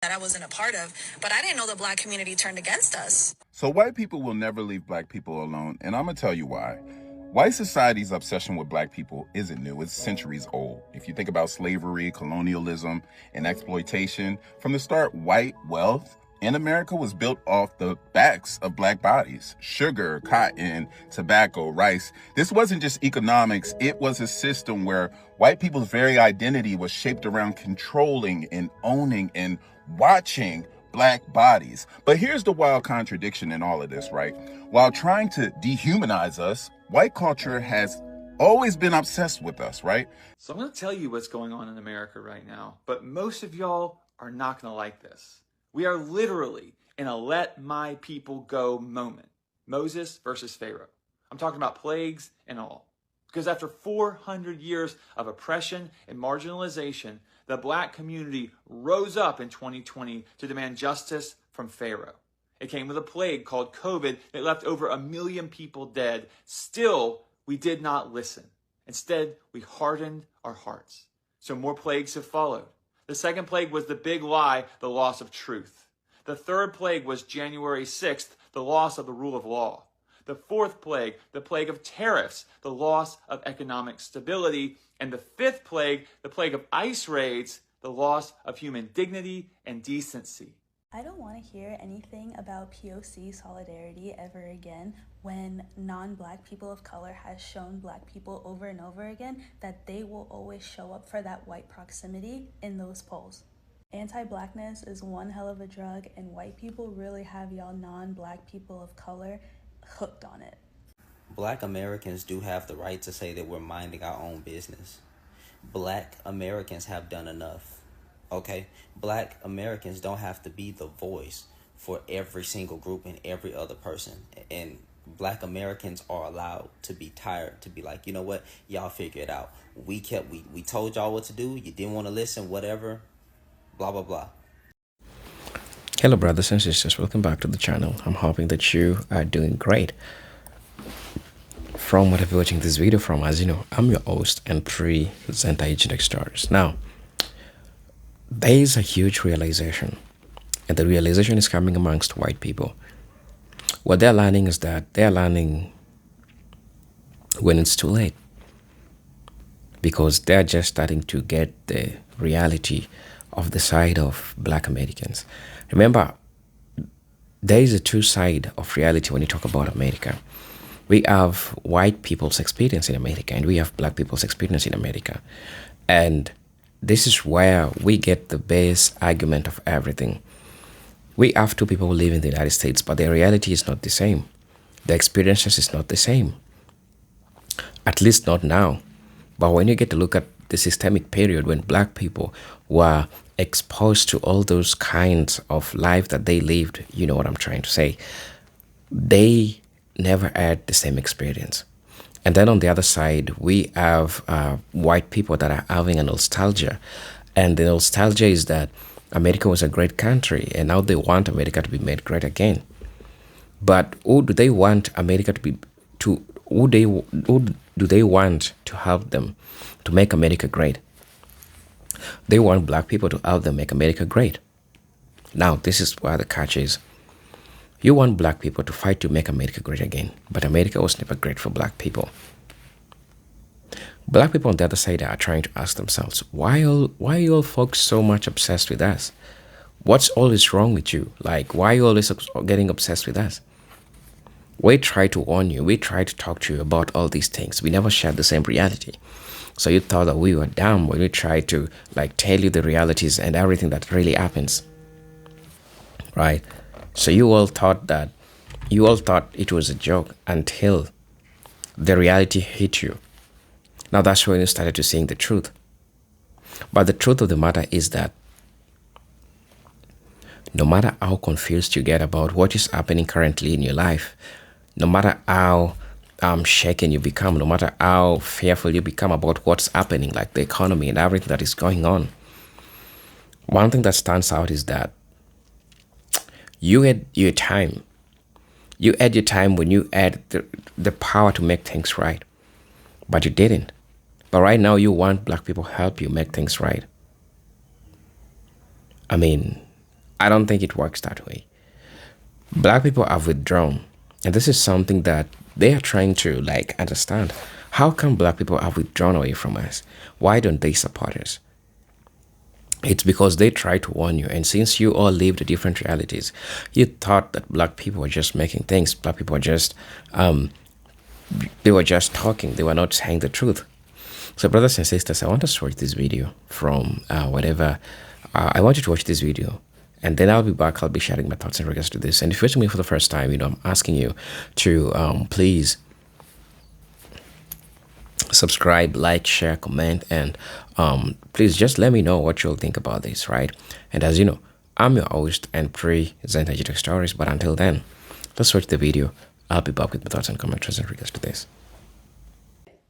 that I wasn't a part of, but I didn't know the black community turned against us. So white people will never leave black people alone, and I'm gonna tell you why. White society's obsession with black people isn't new, it's centuries old. If you think about slavery, colonialism, and exploitation, from the start, white wealth in America was built off the backs of black bodies. Sugar, cotton, tobacco, rice. This wasn't just economics, it was a system where white people's very identity was shaped around controlling and owning and watching black bodies. But here's the wild contradiction in all of this, right? While trying to dehumanize us, white culture has always been obsessed with us, right? So I'm going to tell you what's going on in America right now, but most of y'all are not going to like this. We are literally in a let my people go moment. Moses versus Pharaoh. I'm talking about plagues and all. Because after 400 years of oppression and marginalization, the black community rose up in 2020 to demand justice from Pharaoh. It came with a plague called COVID that left over 1 million people dead. Still, we did not listen. Instead, we hardened our hearts. So more plagues have followed. The second plague was the big lie, the loss of truth. The third plague was January 6th, the loss of the rule of law. The fourth plague, the plague of tariffs, the loss of economic stability. And the fifth plague, the plague of ICE raids, the loss of human dignity and decency. I don't want to hear anything about POC solidarity ever again when non-black people of color has shown black people over and over again that they will always show up for that white proximity in those polls. Anti-blackness is one hell of a drug, and white people really have y'all non-black people of color hooked on it. Black Americans do have the right to say that we're minding our own business. Black Americans have done enough. Okay? Black Americans don't have to be the voice for every single group and every other person. And black Americans are allowed to be tired, to be like, you know what? Y'all figure it out. We told y'all what to do. You didn't want to listen, whatever. Blah, blah, blah. Hello brothers and sisters, welcome back to the channel. I'm hoping that you are doing great. From whatever you're watching this video from, as you know, I'm your host and presenter Agent X Stars. Now, there is a huge realization, and the realization is coming amongst white people. What they're learning is that they're learning when it's too late, because they're just starting to get the reality of the side of black Americans. Remember, there is a two side of reality when you talk about America. We have white people's experience in America, and we have black people's experience in America. And this is where we get the base argument of everything. We have two people who live in the United States, but their reality is not the same. The experiences is not the same. At least not now. But when you get to look at the systemic period when black people were exposed to all those kinds of life that they lived, you know what I'm trying to say, they never had the same experience. And then on the other side, we have white people that are having a nostalgia. And the nostalgia is that America was a great country, and now they want America to be made great again. But who do they want America to be, who do they want to help them to make America great? They want black people to help them make America great. Now, this is where the catch is. You want black people to fight to make America great again, but America was never great for black people. Black people on the other side are trying to ask themselves, why are you all folks so much obsessed with us? What's always wrong with you? Like, why are you always getting obsessed with us? We try to warn you. We try to talk to you about all these things. We never shared the same reality. So you thought that we were dumb when we tried to tell you the realities and everything that really happens, right? So you all thought it was a joke until the reality hit you. Now that's when you started to seeing the truth. But the truth of the matter is that no matter how confused you get about what is happening currently in your life, no matter how shaken you become, no matter how fearful you become about what's happening, like the economy and everything that is going on, one thing that stands out is that you had your time. You had your time when you had the power to make things right, but you didn't. But right now you want black people to help you make things right. I mean, I don't think it works that way. Black people have withdrawn, and this is something that they are trying to like understand. How come black people have withdrawn away from us? Why don't they support us? It's because they try to warn you, and since you all lived different realities, you thought that black people were just making things. Black people were just they were just talking. They were not saying the truth. So, brothers and sisters, I want us to watch this video from whatever. I want you to watch this video, and then I'll be back. I'll be sharing my thoughts in regards to this. And if you're watching me for the first time, I'm asking you to please subscribe, like, share, comment, and please just let me know what you'll think about this, right? And as you know, I'm your host and present Tech Stories. But until then, let's watch the video. I'll be back with my thoughts and comments in regards to this.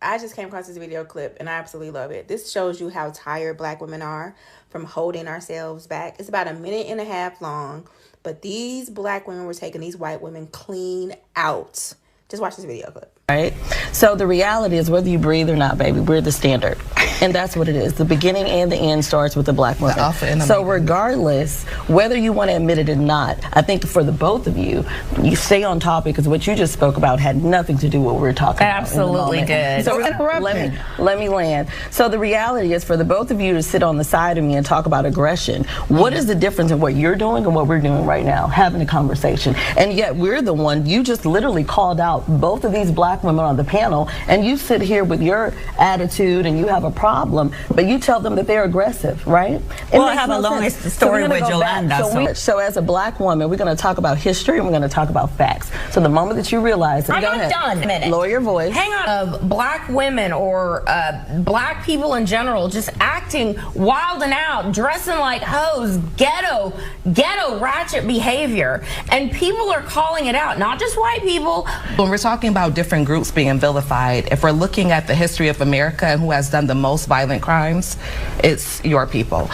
I just came across this video clip and I absolutely love it. This shows you how tired black women are from holding ourselves back. It's about 1.5 minutes long, but these black women were taking these white women clean out. Just watch this video clip. Right? So the reality is, whether you breathe or not, baby, we're the standard. And that's what it is. The beginning and the end starts with the black woman. So regardless, whether you want to admit it or not, I think for the both of you, you stay on topic, because what you just spoke about had nothing to do with what we're talking about. Absolutely good. So let me land. So the reality is, for the both of you to sit on the side of me and talk about aggression, what is the difference in what you're doing and what we're doing right now? Having a conversation. And yet we're the one, you just literally called out both of these black women on the panel, and you sit here with your attitude and you have a problem, but you tell them that they're aggressive, right? Well, I have a long story with Yolanda. So as a black woman, we're going to talk about history and we're going to talk about facts. So the moment that you realize that, I'm not done. A minute. Lower your voice. Hang on. Black women or black people in general just acting wild and out, dressing like hoes, ghetto ratchet behavior, and people are calling it out, not just white people. When we're talking about different groups being vilified, if we're looking at the history of America and who has done the most violent crimes, it's your people.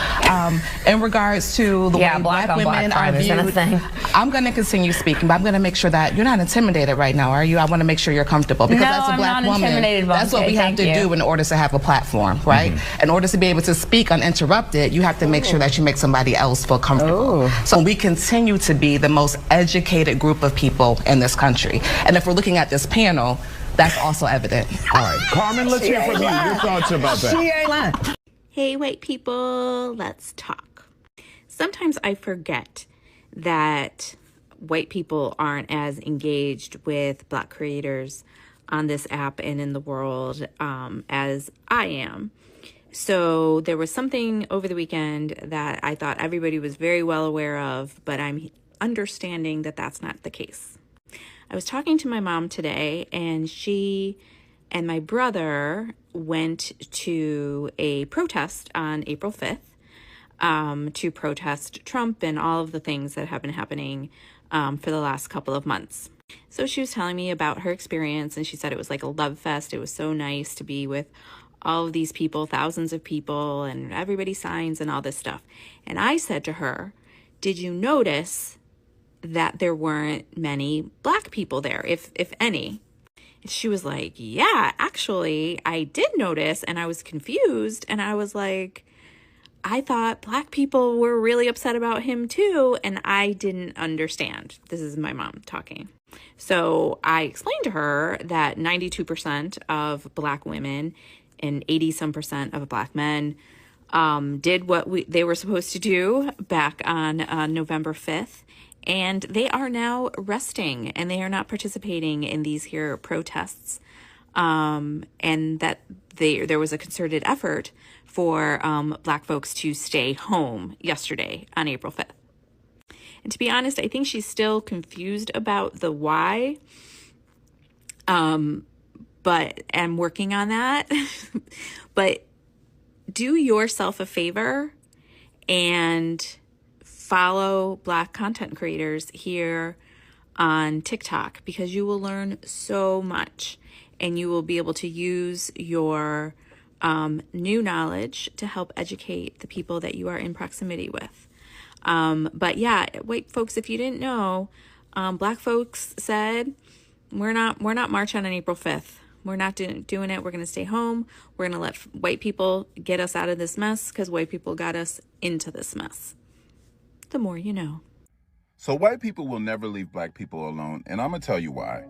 In regards to the way black women are viewed, I'm going to continue speaking, but I'm going to make sure that you're not intimidated right now, are you? I want to make sure you're comfortable, because as a black woman, that's what we have to do in order to have a platform, right? In order to be able to speak uninterrupted, you have to make sure that you make somebody else feel comfortable. So we continue to be the most educated group of people in this country. And if we're looking at this panel, that's also evident. All right, Carmen, let's hear from you. Your thoughts about that. She ain't lying. Hey, white people, let's talk. Sometimes I forget that white people aren't as engaged with black creators on this app and in the world as I am. So there was something over the weekend that I thought everybody was very well aware of, but I'm understanding that that's not the case. I was talking to my mom today, and she and my brother went to a protest on April 5th to protest Trump and all of the things that have been happening for the last couple of months. So she was telling me about her experience, and she said it was like a love fest. It was so nice to be with all of these people, thousands of people, and everybody signs and all this stuff. And I said to her, did you notice that there weren't many black people there, if any? And she was like, yeah, actually, I did notice, and I was confused, and I was like, I thought black people were really upset about him too, and I didn't understand. This is my mom talking. So I explained to her that 92% of black women and 80-some% of black men did what they were supposed to do back on November 5th. And they are now resting, and they are not participating in these here protests. And that there was a concerted effort for black folks to stay home yesterday on April 5th. And to be honest, I think she's still confused about the why. But I'm working on that. But do yourself a favor and follow black content creators here on TikTok, because you will learn so much, and you will be able to use your new knowledge to help educate the people that you are in proximity with. But yeah, white folks, if you didn't know, black folks said, we're not marching on April 5th. We're not doing it. We're going to stay home. We're going to let white people get us out of this mess, because white people got us into this mess. the more you know. So white people will never leave black people alone, and I'm gonna tell you why.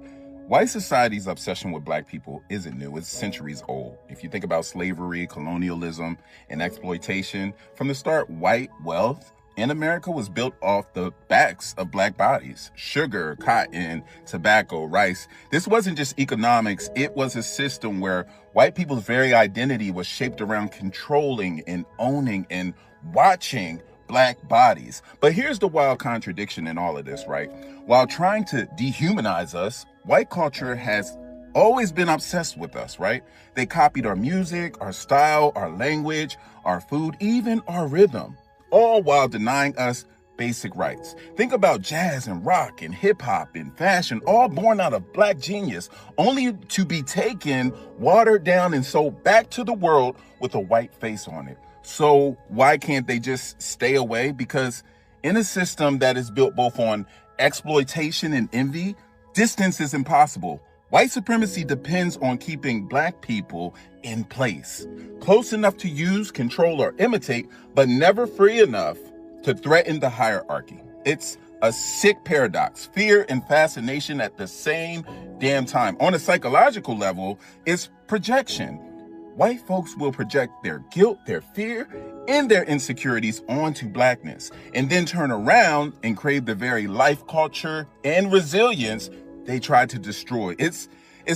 White society's obsession with black people isn't new, it's centuries old. If you think about slavery, colonialism, and exploitation, from the start, white wealth in America was built off the backs of black bodies. Sugar, cotton, tobacco, rice. This wasn't just economics, it was a system where white people's very identity was shaped around controlling and owning and watching black bodies. But here's the wild contradiction in all of this, right? While trying to dehumanize us, white culture has always been obsessed with us, right? They copied our music, our style, our language, our food, even our rhythm, all while denying us basic rights. Think about jazz and rock and hip hop and fashion, all born out of black genius, only to be taken, watered down, and sold back to the world with a white face on it. So why can't they just stay away? Because in a system that is built both on exploitation and envy, distance is impossible. White supremacy depends on keeping black people in place, close enough to use, control, or imitate, but never free enough to threaten the hierarchy. It's a sick paradox, fear and fascination at the same damn time. On a psychological level, it's projection. White folks will project their guilt, their fear, and their insecurities onto blackness, and then turn around and crave the very life, culture, and resilience they tried to destroy. It's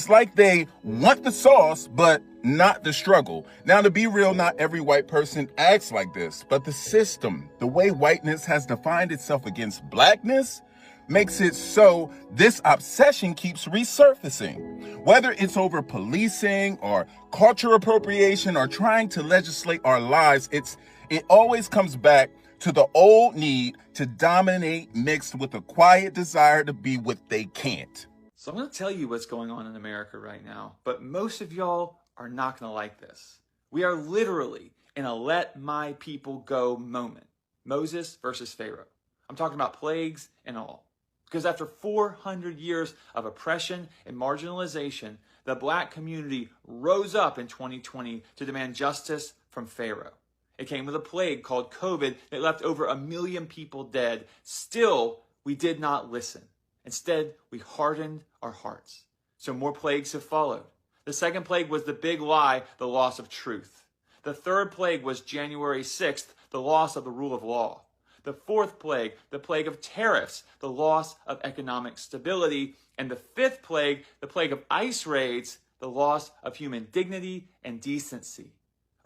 like they want the sauce, but not the struggle. Now, to be real, not every white person acts like this, but the system, the way whiteness has defined itself against blackness, makes it so this obsession keeps resurfacing. Whether it's over policing or culture appropriation or trying to legislate our lives, it always comes back to the old need to dominate mixed with a quiet desire to be what they can't. So I'm going to tell you what's going on in America right now, but most of y'all are not going to like this. We are literally in a let my people go moment. Moses versus Pharaoh. I'm talking about plagues and all. Because after 400 years of oppression and marginalization, the black community rose up in 2020 to demand justice from Pharaoh. It came with a plague called COVID that left over 1 million people dead. Still, we did not listen. Instead, we hardened our hearts. So more plagues have followed. The second plague was the big lie, the loss of truth. The third plague was January 6th, the loss of the rule of law. The fourth plague, the plague of tariffs, the loss of economic stability. And the fifth plague, the plague of ICE raids, the loss of human dignity and decency.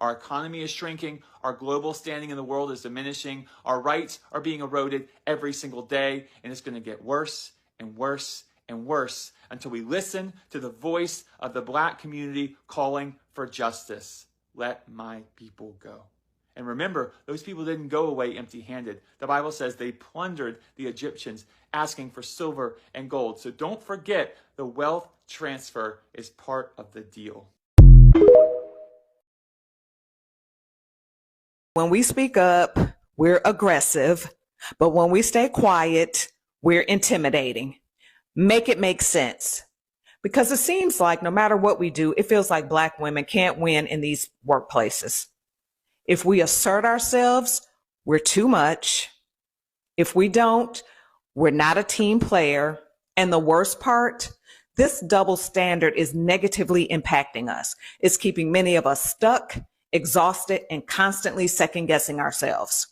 Our economy is shrinking. Our global standing in the world is diminishing. Our rights are being eroded every single day. And it's going to get worse and worse and worse until we listen to the voice of the black community calling for justice. Let my people go. And remember, those people didn't go away empty-handed. The Bible says they plundered the Egyptians, asking for silver and gold. So don't forget, the wealth transfer is part of the deal. When we speak up, we're aggressive, but when we stay quiet, we're intimidating. Make it make sense. Because it seems like no matter what we do, it feels like black women can't win in these workplaces. If we assert ourselves, we're too much. If we don't, we're not a team player. And the worst part, this double standard is negatively impacting us. It's keeping many of us stuck, exhausted, and constantly second-guessing ourselves.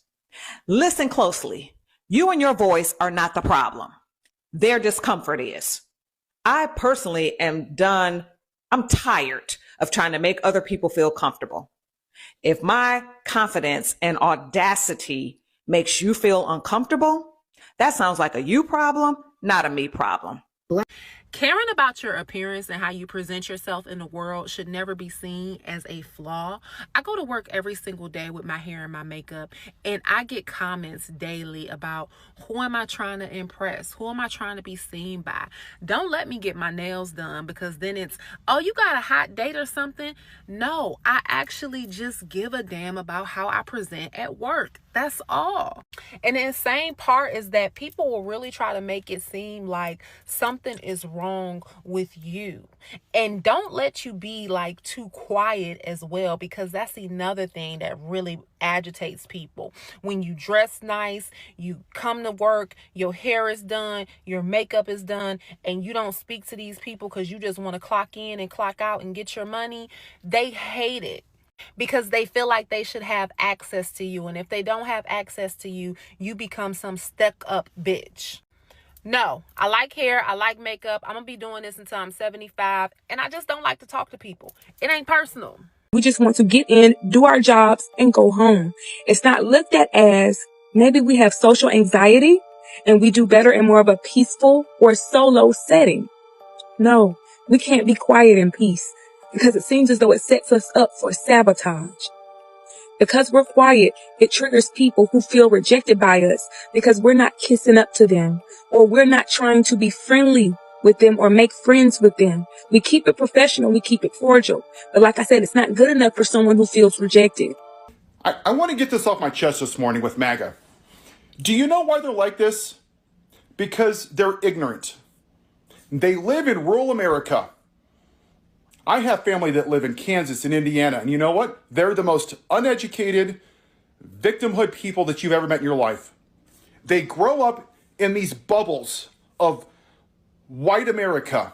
Listen closely. You and your voice are not the problem. Their discomfort is. I personally I'm tired of trying to make other people feel comfortable. If my confidence and audacity makes you feel uncomfortable, that sounds like a you problem, not a me problem. Caring about your appearance and how you present yourself in the world should never be seen as a flaw. I go to work every single day with my hair and my makeup, and I get comments daily about who am I trying to impress? Who am I trying to be seen by? Don't let me get my nails done because then it's, oh, you got a hot date or something? No, I actually just give a damn about how I present at work. That's all. And the insane part is that people will really try to make it seem like something is wrong wrong with you. And don't let you be like too quiet as well, because that's another thing that really agitates people. When you dress nice, you come to work, your hair is done, your makeup is done, and you don't speak to these people because you just want to clock in and clock out and get your money, they hate it. Because they feel like they should have access to you. And if they don't have access to you, you become some stuck up bitch. No, I like hair. I like makeup. I'm going to be doing this until I'm 75. And I just don't like to talk to people. It ain't personal. We just want to get in, do our jobs, and go home. It's not looked at as maybe we have social anxiety and we do better in more of a peaceful or solo setting. No, we can't be quiet in peace, because it seems as though it sets us up for sabotage. Because we're quiet, it triggers people who feel rejected by us because we're not kissing up to them, or we're not trying to be friendly with them or make friends with them. We keep it professional, we keep it cordial. But like I said, it's not good enough for someone who feels rejected. I want to get this off my chest this morning with MAGA. Do you know why they're like this? Because they're ignorant. They live in rural America. I have family that live in Kansas and Indiana, and you know what? They're the most uneducated victimhood people that you've ever met in your life. They grow up in these bubbles of white America,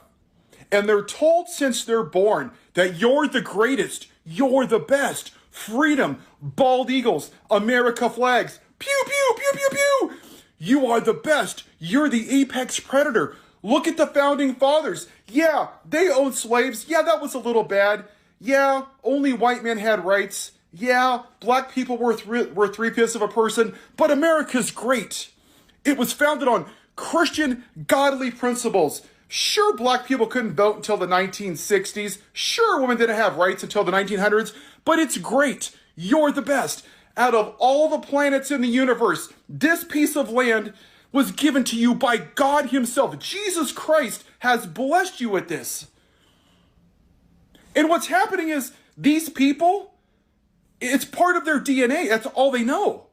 and they're told since they're born that you're the greatest, you're the best, freedom, bald eagles, America flags, pew, pew, pew, pew, pew. You are the best, you're the apex predator. Look at the founding fathers. Yeah, they owned slaves. Yeah, that was a little bad. Yeah, only white men had rights. Yeah, black people were three-fifths of a person. But America's great. It was founded on Christian, godly principles. Sure, black people couldn't vote until the 1960s. Sure, women didn't have rights until the 1900s. But it's great. You're the best. Out of all the planets in the universe, this piece of land was given to you by God himself. Jesus Christ has blessed you with this. And what's happening is these people, it's part of their DNA. That's all they know.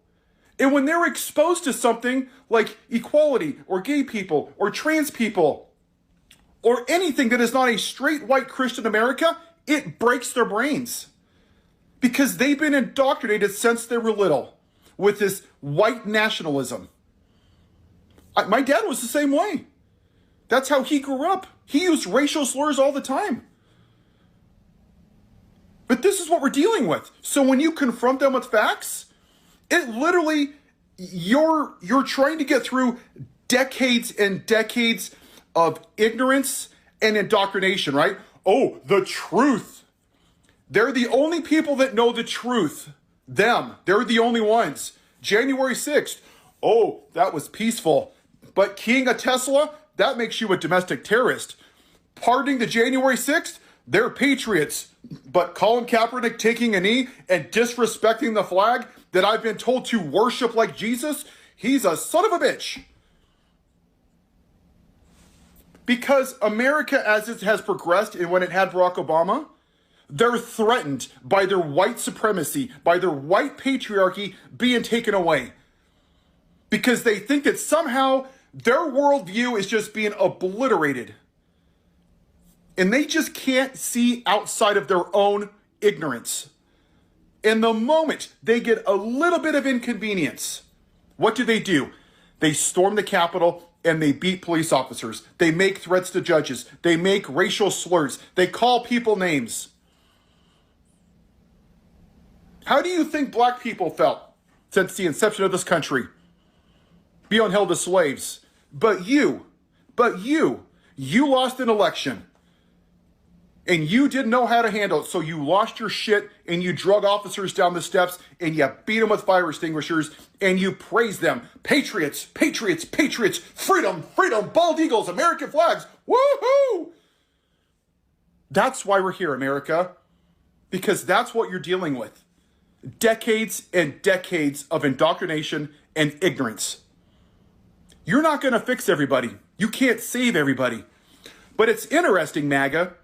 And when they're exposed to something like equality or gay people or trans people or anything that is not a straight white Christian America, it breaks their brains. Because they've been indoctrinated since they were little with this white nationalism. My dad was the same way. That's how he grew up. He used racial slurs all the time. But this is what we're dealing with. So when you confront them with facts, it literally, you're trying to get through decades and decades of ignorance and indoctrination, right? Oh, the truth. They're the only people that know the truth. Them. They're the only ones. January 6th. Oh, that was peaceful. But keying a Tesla, that makes you a domestic terrorist. Pardoning the January 6th, they're patriots. But Colin Kaepernick taking a knee and disrespecting the flag that I've been told to worship like Jesus, he's a son of a bitch. Because America, as it has progressed and when it had Barack Obama, they're threatened by their white supremacy, by their white patriarchy being taken away. Because they think that somehow their worldview is just being obliterated. And they just can't see outside of their own ignorance. And the moment they get a little bit of inconvenience, what do? They storm the Capitol and they beat police officers. They make threats to judges. They make racial slurs. They call people names. How do you think black people felt since the inception of this country? Being held as slaves. But you lost an election. And you didn't know how to handle it, so you lost your shit and you drug officers down the steps and you beat them with fire extinguishers and you praised them. Patriots, patriots, patriots, freedom, freedom, bald eagles, American flags, woohoo! That's why we're here, America. Because that's what you're dealing with. Decades and decades of indoctrination and ignorance. You're not going to fix everybody. You can't save everybody. But it's interesting, MAGA,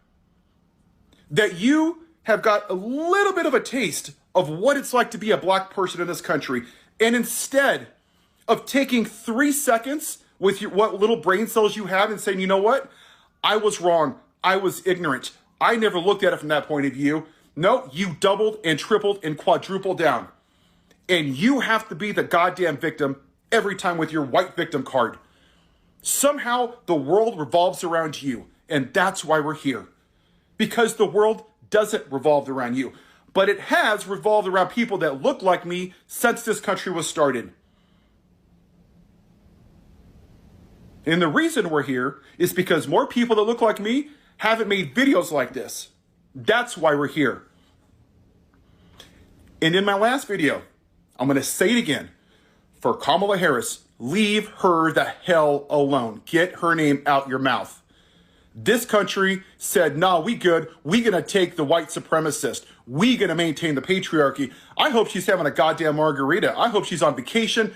that you have got a little bit of a taste of what it's like to be a black person in this country. And instead of taking 3 seconds with what little brain cells you have and saying, you know what? I was wrong. I was ignorant. I never looked at it from that point of view. No, you doubled and tripled and quadrupled down. And you have to be the goddamn victim every time with your white victim card. Somehow the world revolves around you. And that's why we're here. Because the world doesn't revolve around you. But it has revolved around people that look like me since this country was started. And the reason we're here is because more people that look like me haven't made videos like this. That's why we're here. And in my last video, I'm going to say it again. For Kamala Harris, leave her the hell alone. Get her name out your mouth. This country said, nah, we good. We going to take the white supremacist. We going to maintain the patriarchy. I hope she's having a goddamn margarita. I hope she's on vacation,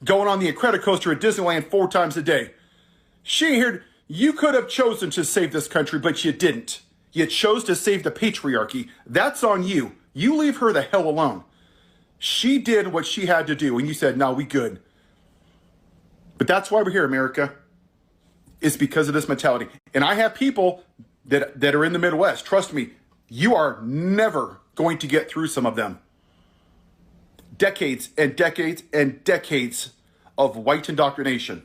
going on the Incredicoaster at Disneyland 4 times a day. She ain't here. You could have chosen to save this country, but you didn't. You chose to save the patriarchy. That's on you. You leave her the hell alone. She did what she had to do, and you said, no, we good. But that's why we're here, America. It's because of this mentality. And I have people that are in the Midwest. Trust me, you are never going to get through some of them. Decades and decades and decades of white indoctrination.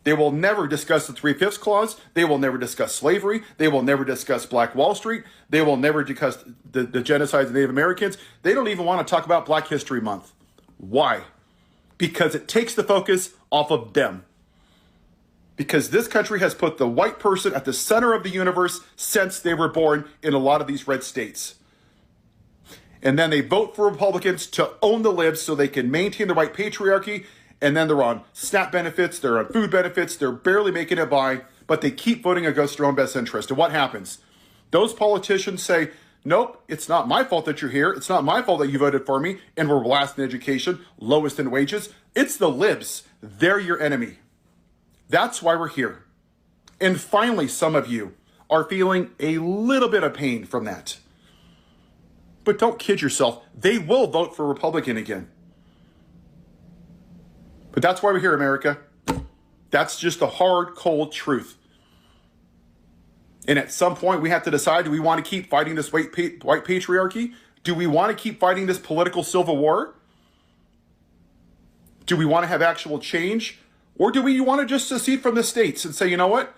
They will never discuss the 3/5 clause. They will never discuss slavery. They will never discuss Black Wall Street. They will never discuss the genocide of Native Americans. They don't even want to talk about Black History Month. Why? Because it takes the focus off of them. Because this country has put the white person at the center of the universe since they were born in a lot of these red states. And then they vote for Republicans to own the libs so they can maintain the white patriarchy. And then they're on SNAP benefits, they're on food benefits, they're barely making it by, but they keep voting against their own best interest. And what happens? Those politicians say, nope, it's not my fault that you're here. It's not my fault that you voted for me and we're last in education, lowest in wages. It's the libs. They're your enemy. That's why we're here. And finally, some of you are feeling a little bit of pain from that. But don't kid yourself. They will vote for Republican again. But that's why we're here, America. That's just the hard, cold truth. And at some point, we have to decide, do we want to keep fighting this white patriarchy? Do we want to keep fighting this political civil war? Do we want to have actual change? Or do we want to just secede from the states and say, you know what?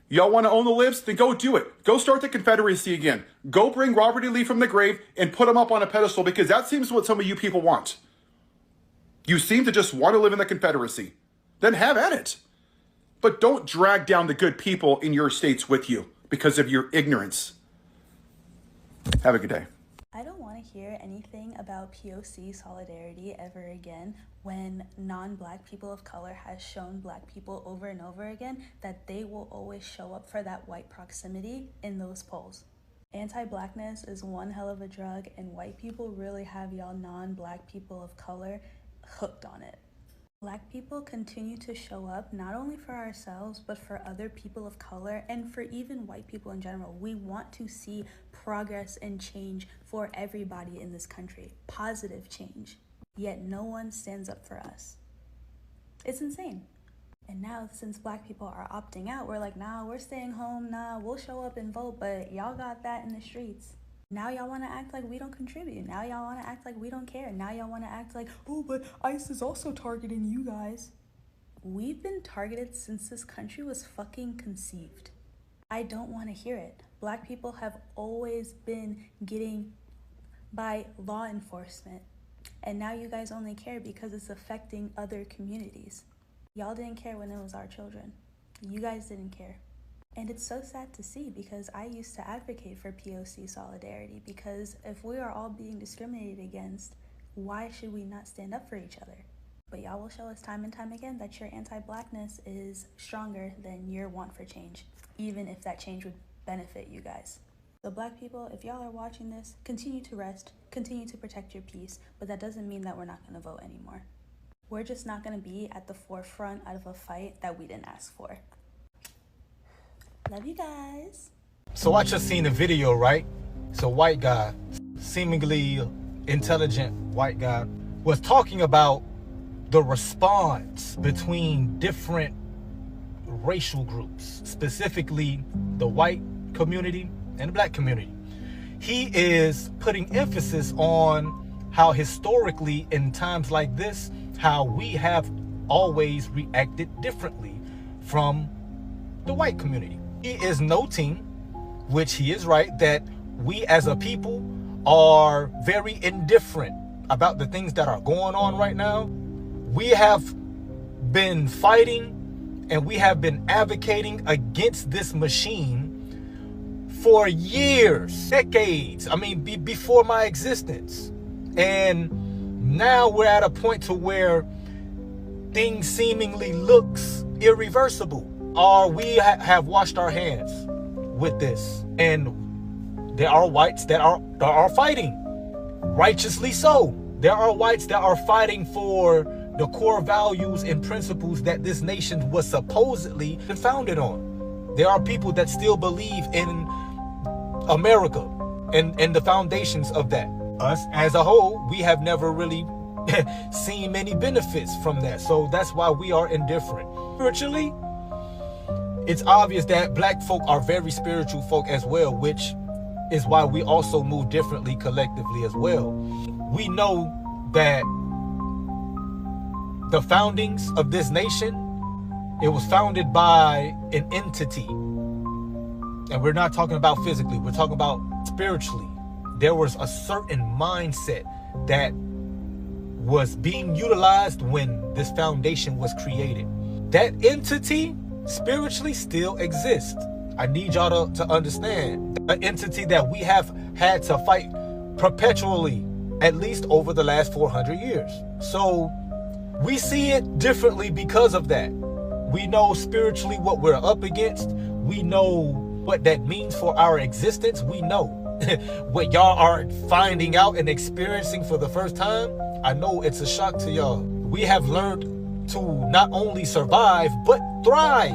Y'all want to own the libs? Then go do it. Go start the Confederacy again. Go bring Robert E. Lee from the grave and put him up on a pedestal, because that seems what some of you people want. You seem to just want to live in the Confederacy. Then have at it. But don't drag down the good people in your states with you because of your ignorance. Have a good day. I don't want to hear anything about POC solidarity ever again when non-Black people of color has shown Black people over and over again that they will always show up for that white proximity in those polls. Anti-Blackness is one hell of a drug, and white people really have y'all non-Black people of color hooked on it. Black people continue to show up not only for ourselves, but for other people of color and for even white people in general. We want to see progress and change for everybody in this country, positive change. Yet no one stands up for us. It's insane. And now, since Black people are opting out, we're like, nah, we're staying home, nah, we'll show up and vote, but y'all got that in the streets. Now y'all want to act like we don't contribute. Now y'all want to act like we don't care. Now y'all want to act like, oh, but ICE is also targeting you guys. We've been targeted since this country was fucking conceived. I don't want to hear it. Black people have always been getting by law enforcement. And now you guys only care because it's affecting other communities. Y'all didn't care when it was our children. You guys didn't care. And it's so sad to see, because I used to advocate for POC solidarity, because if we are all being discriminated against, why should we not stand up for each other? But y'all will show us time and time again that your anti-Blackness is stronger than your want for change, even if that change would benefit you guys. So Black people, if y'all are watching this, continue to rest, continue to protect your peace, but that doesn't mean that we're not going to vote anymore. We're just not going to be at the forefront out of a fight that we didn't ask for. Love you guys. So I just seen a video, right? So white guy, seemingly intelligent white guy, was talking about the response between different racial groups, specifically the white community and the black community. He is putting emphasis on how historically in times like this, how we have always reacted differently from the white community. He is noting, which he is right, that we as a people are very indifferent about the things that are going on right now. We have been fighting and we have been advocating against this machine for years, decades. I mean, before my existence. And now we're at a point to where things seemingly looks irreversible. Or we have washed our hands with this. And there are whites that are fighting, righteously so. There are whites that are fighting for the core values and principles that this nation was supposedly founded on. There are people that still believe in America and the foundations of that. Us as a whole, we have never really seen many benefits from that. So that's why we are indifferent. Spiritually, it's obvious that black folk are very spiritual folk as well, which is why we also move differently collectively as well. We know that the foundings of this nation, it was founded by an entity. And we're not talking about physically, we're talking about spiritually. There was a certain mindset that was being utilized when this foundation was created. That entity spiritually still exists. I need y'all to understand, an entity that we have had to fight perpetually, at least over the last 400 years. So we see it differently because of that. We know spiritually what we're up against. We know what that means for our existence. We know what y'all are finding out and experiencing for the first time. I know it's a shock to y'all. We have learned to not only survive, but thrive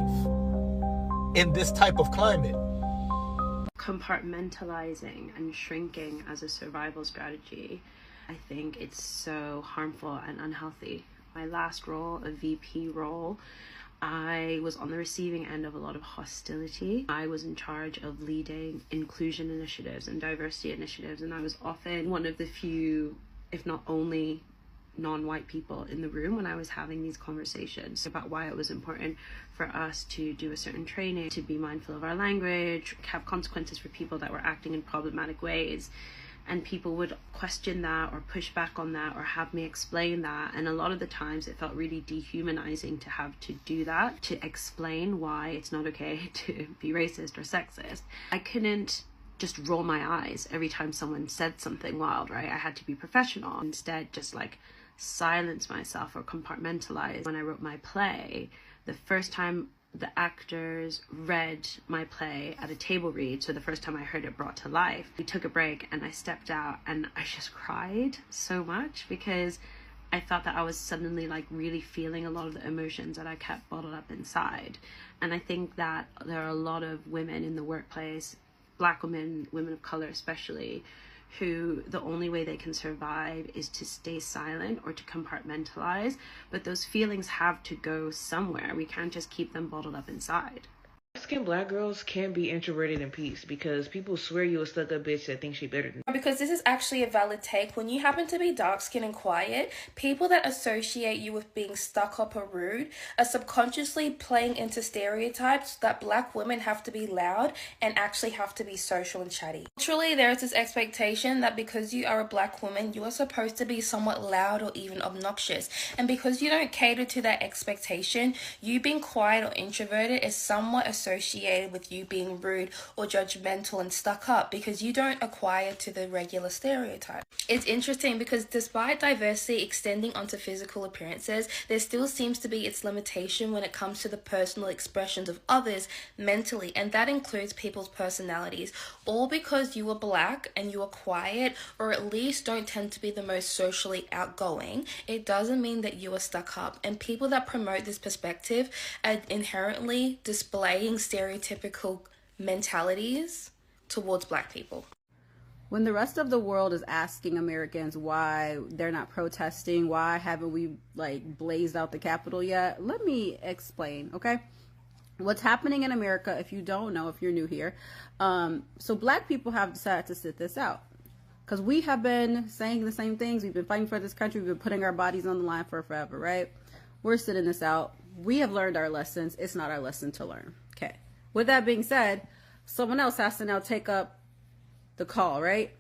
in this type of climate. Compartmentalizing and shrinking as a survival strategy, I think it's so harmful and unhealthy. My last role, a VP role, I was on the receiving end of a lot of hostility. I was in charge of leading inclusion initiatives and diversity initiatives, and I was often one of the few, if not only, non-white people in the room when I was having these conversations about why it was important for us to do a certain training, to be mindful of our language, have consequences for people that were acting in problematic ways. And people would question that or push back on that or have me explain that. And a lot of the times it felt really dehumanizing to have to do that, to explain why it's not okay to be racist or sexist. I couldn't just roll my eyes every time someone said something wild, right? I had to be professional. Instead, just like silence myself or compartmentalize. When I wrote my play, the first time the actors read my play at a table read, so the first time I heard it brought to life, we took a break and I stepped out and I just cried so much because I thought that I was suddenly like really feeling a lot of the emotions that I kept bottled up inside. And I think that there are a lot of women in the workplace, Black women, women of color especially, who the only way they can survive is to stay silent or to compartmentalize, but those feelings have to go somewhere. We can't just keep them bottled up inside. Dark-skinned Black girls can be introverted in peace because people swear you a stuck-up bitch that thinks she better than. Because this is actually a valid take. When you happen to be dark-skinned and quiet, people that associate you with being stuck up or rude are subconsciously playing into stereotypes that Black women have to be loud and actually have to be social and chatty. Culturally, there is this expectation that because you are a Black woman, you are supposed to be somewhat loud or even obnoxious. And because you don't cater to that expectation, you being quiet or introverted is somewhat associated with you being rude or judgmental and stuck up because you don't acquire to the regular stereotype. It's interesting because despite diversity extending onto physical appearances, there still seems to be its limitation when it comes to the personal expressions of others mentally, and that includes people's personalities. All because you are Black and you are quiet, or at least don't tend to be the most socially outgoing, it doesn't mean that you are stuck up. And people that promote this perspective are inherently displaying stereotypical mentalities towards Black people. When the rest of the world is asking Americans why they're not protesting, why haven't we like blazed out the Capitol yet, let me explain, okay? What's happening in America, if you don't know, if you're new here, so black people have decided to sit this out. Because we have been saying the same things. We've been fighting for this country. We've been putting our bodies on the line for forever, right? We're sitting this out. We have learned our lessons. It's not our lesson to learn. Okay. With that being said, someone else has to now take up the call, right?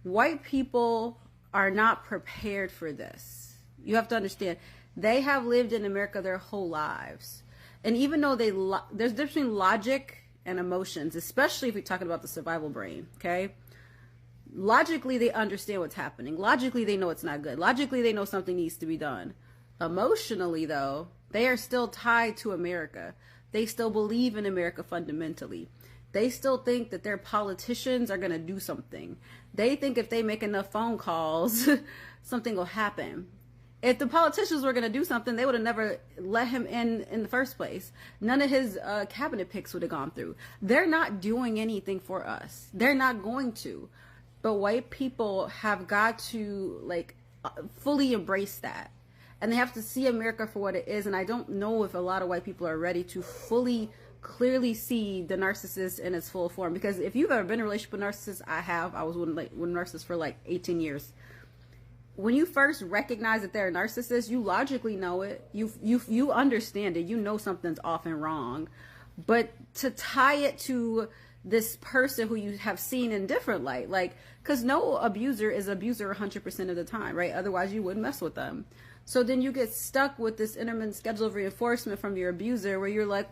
White people are not prepared for this. You have to understand, they have lived in America their whole lives. And even though there's a difference between logic and emotions, especially if we're talking about the survival brain, okay? Logically, they understand what's happening. Logically, they know it's not good. Logically, they know something needs to be done. Emotionally, though, they are still tied to America. They still believe in America fundamentally. They still think that their politicians are going to do something. They think if they make enough phone calls, something will happen. If the politicians were going to do something, they would have never let him in the first place. None of his cabinet picks would have gone through. They're not doing anything for us. They're not going to. But white people have got to fully embrace that. And they have to see America for what it is. And I don't know if a lot of white people are ready to fully, clearly see the narcissist in its full form. Because if you've ever been in a relationship with narcissists, I have. I was with a narcissist for 18 years. When you first recognize that they're a narcissist, you logically know it. You understand it. You know something's off and wrong. But to tie it to this person who you have seen in different light, because no abuser is abuser 100% of the time, right? Otherwise you wouldn't mess with them. So then you get stuck with this intermittent schedule of reinforcement from your abuser where you're like,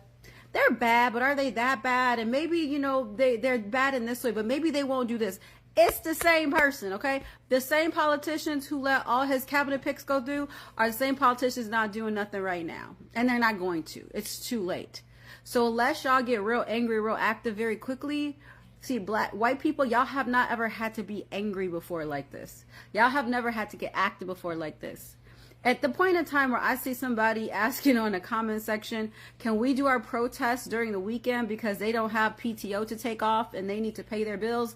they're bad, but are they that bad? And maybe, they're bad in this way, but maybe they won't do this. It's the same person, okay? The same politicians who let all his cabinet picks go through are the same politicians not doing nothing right now. And they're not going to. It's too late. So unless y'all get real angry, real active very quickly, see, white people, y'all have not ever had to be angry before like this. Y'all have never had to get active before like this. At the point in time where I see somebody asking on the comment section, can we do our protests during the weekend because they don't have PTO to take off and they need to pay their bills?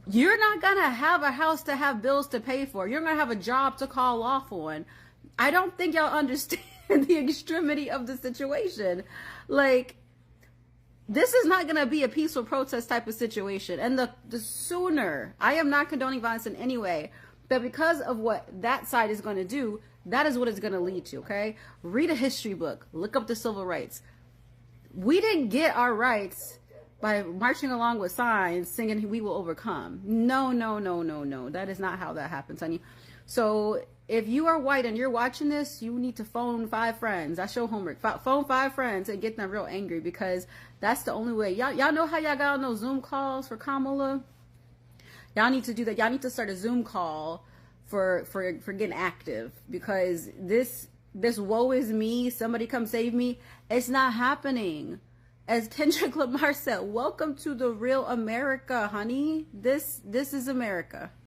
You're not going to have a house to have bills to pay for. You're going to have a job to call off on. I don't think y'all understand the extremity of the situation. This is not going to be a peaceful protest type of situation. And the sooner, I am not condoning violence in any way, but because of what that side is going to do, that is what it's going to lead to, okay? Read a history book. Look up the civil rights. We didn't get our rights by marching along with signs singing "We will overcome." No, no, no, no, no. That is not how that happens, honey. So if you are white and you're watching this, you need to phone 5 friends. That's your homework. Phone 5 friends and get them real angry, because that's the only way. Y'all know how y'all got on those Zoom calls for Kamala? Y'all need to do that. Y'all need to start a Zoom call for getting active, because this woe is me, somebody come save me, it's not happening. As Kendrick Lamar said, welcome to the real America, honey. This is America.